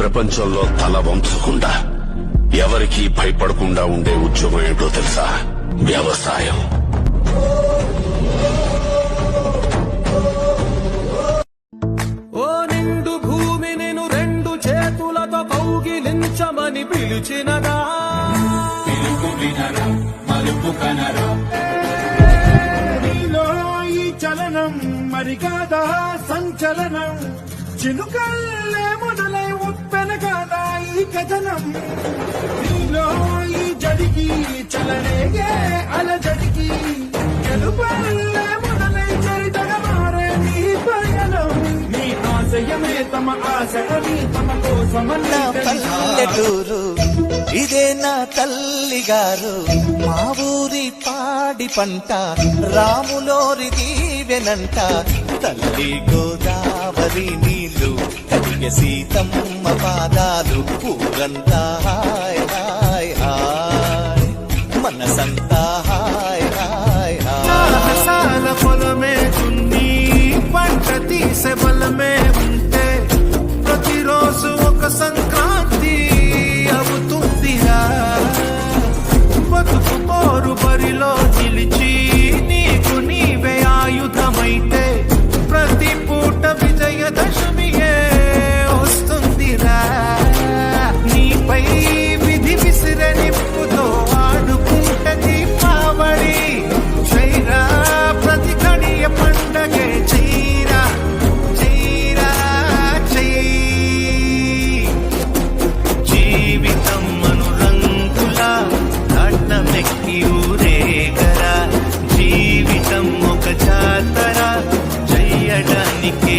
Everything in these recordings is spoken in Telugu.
ప్రపంచంలో తల వంచకుండా ఎవరికీ భయపడకుండా ఉండే ఉద్యోగం ఏంటో తెలుసా? వ్యవసాయం. ఓ నిండు భూమి నేను రెండు చేతులతో కౌగిలించమని పిలిచినదా? పిలుపు వినరా, మలుపు కనరా. నీలో ఈ చలనం మరి కాదా సంచలనం, చినుకల్లే మొదలై ఉప్పెన కాదా ఈ కథనం. నీలో ఈ జడికి చలనేగే అలజడికి, గెలుపల్లే మొదలై చరితగా మారే నీ పయనం. నీ ఆశయమే తమ ఆశని తమ కోసమన్నా పల్లెటూరు ఇదే నా తల్లి గారు, మా ఊరి పాడి పంట రాములోరి దీవెనంట. తల్లి గోదావరి నీళ్లు కలిగే సీతమ్మ పాదాలు, ఊరంతా హాయ్ హాయ్ హాయ్, మనసంతా హాయ్ హాయ్ హాయ్. సాల పొలమే దున్ని పంట తీసే బలమే ఉంటే ప్రతిరోజు ఒక సంక్రాంతి అవుతుందిరా. బతుకు పోరు బరిలో నిలిచి నీకు నీవే ఆయుధమైతే ప్రతి పూట విజయదశమియే వస్తుందిరా. నీపై విధి విసిరే నిప్పుతో ఆడుకుంటది పావడి. చైరా ప్రతి కడియ పండగే చైరా చైరా చై. జీవితం అనురంగుల అడ్డమెక్కి ఊరేగరా, జీవితం ఒక జాతర చెయ్యడానికే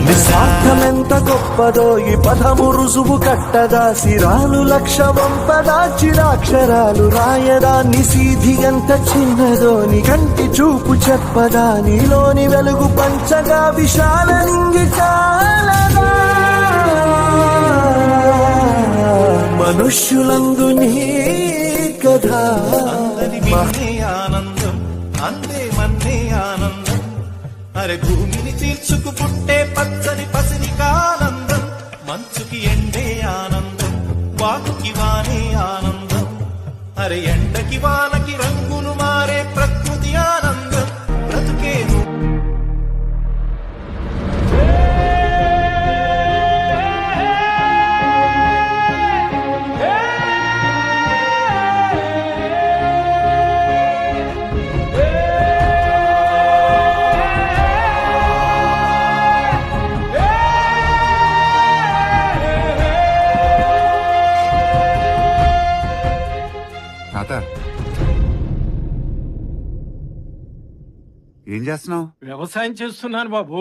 నిస్వార్థమెంత గొప్పదో ఈ పదము రుజువు కట్టదా, సిరాలు లక్ష వంపదా చిరాక్షరాలు రాయదా. నిసీధి ఎంత చిన్నదో నీ కంటి చూపు చెప్పదా, నీలోని వెలుగు పంచగా విశాల నింగి చాలదా. మనుష్యులందు నీ కథ ఆనందం, అందే మన్నే ఆనందం. అరే భూమిని తీర్చుకు పుట్టే పచ్చని పసిని కానందం, మంచుకి ఎండే ఆనందం, వాకుకి వానే ఆనందం. అరే ఎండకి వానకి రంగులు మారే ప్రకృతి ఆనందం, బ్రతుకేను. తాత, ఏం చేస్తున్నావు? వ్యవసాయం చేస్తున్నాను బాబు.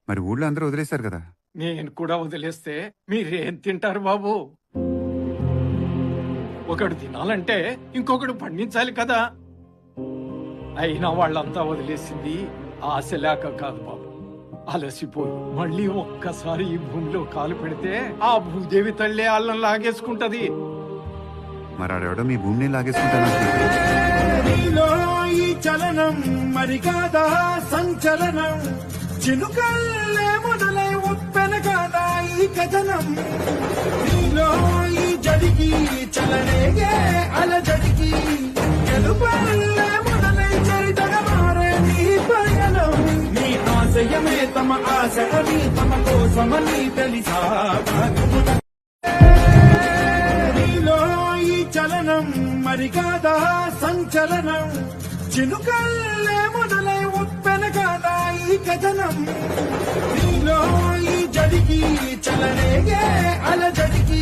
మరి ఊళ్ళో అందరూ వదిలేశారు కదా. నేను కూడా వదిలేస్తే మీరేం తింటారు బాబు? ఒకడు తినాలంటే ఇంకొకడు పండించాలి కదా. అయినా వాళ్ళంతా వదిలేసింది ఆశ లేక కాదు బాబు, అలసిపోయి మళ్ళీ ఒక్కసారి ఈ భూమిలో కాలు పెడితే ఆ భూదేవి తల్లే అల్లం లాగేసుకుంటది. మరి ఆడెవడో మీ భూమిని లాగేసుకుంటాను. నీలో ఈ చలనం మరి కాదా సంచలనం, చినుకల్లే మొదలై ఉప్పెన కాదా ఈ కథనం. నీలో ఈ జడికి చలనేగే అలజడికి, గెలుపల్లే మొదలై చరితగా మారే నీ పయనం. నీ ఆశయమే తమ ఆశని తమ కోసమని తెలిసా. నీలో ఈ చలనం మరి కాదా సంచలనం, చినుకల్లే మొదలై ఉప్పెన కాదా ఈ కథనం. నీలో ఈ జడికి చలనేగే అలజడికి,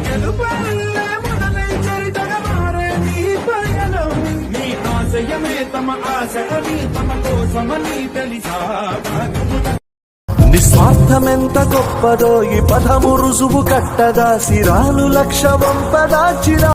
గెలుపల్లే మొదలై చరితగా మారే నీ పయనం. నీ ఆశయమే తమ ఆశని తమ కోసమని తెలిసా. నిస్వార్థమెంత గొప్పదో ఈ పదము రుజువు కట్టదా, సిరాలు లక్ష వంపదా చిరా